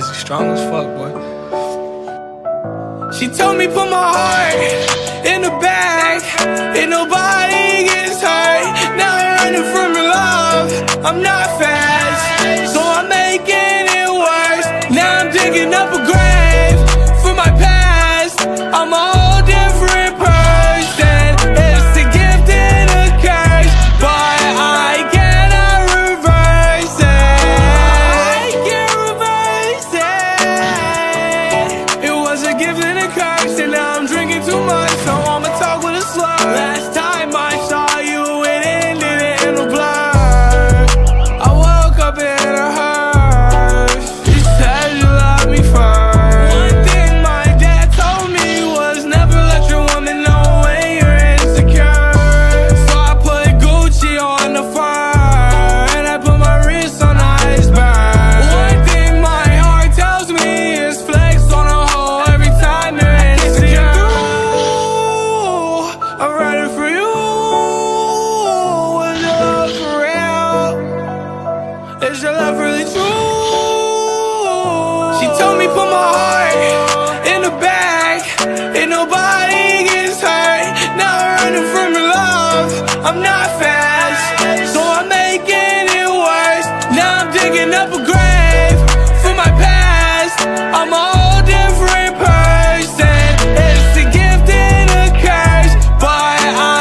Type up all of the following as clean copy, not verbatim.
Crazy, strong as fuck, boy. She told me put my heart in the bag, and nobody gets hurt. Now I'm running from your love, I'm not fast, so I'm making it worse. Now I'm digging up a grave for my past. I'm a whole different person. It's a gift and a curse, but I cannot reverse it. I can't reverse it. It was a gift and a curse, and now I'm drinking too much, so I'ma talk with a slur. Last time I saw you, it ended in a blur. I woke up in a hearse. You said you loved me first. One thing my dad told me was never let your woman know when you're insecure. So I put Gucci on the fur, and I put my wrist on the iceberg. One thing my heart tells me is flex on a hoe every time you're insecure. I'm running for you. Is your love for real? Is your love really true? She told me put my heart in the bag, and nobody gets hurt. Now I'm running from your love, I'm not fast, so I'm making it worse. Now I'm digging up a grave for my past. I'm a whole different person. It's a gift and a curse, but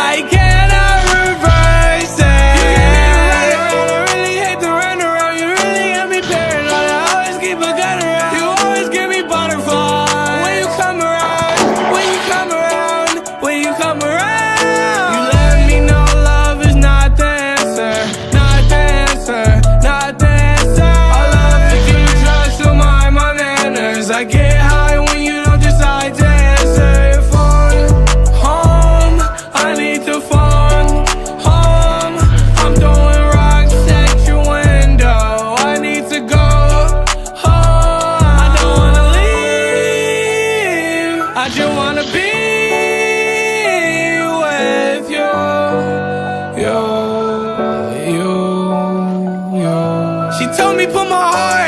I cannot reverse it. I really hate to run around. You really got me paranoid. I always keep a gun around. You always give me butterflies when you come around. When you come around. When you come around. You let me know love is not the answer. Not the answer. Not the answer. I love to keep trust to my manners. I get high when you don't decide to answer your phone. Home, I need to phone. Home, I'm throwing rocks at your window. I need to go home. I don't wanna leave. I just wanna be with you. You. She told me put my heart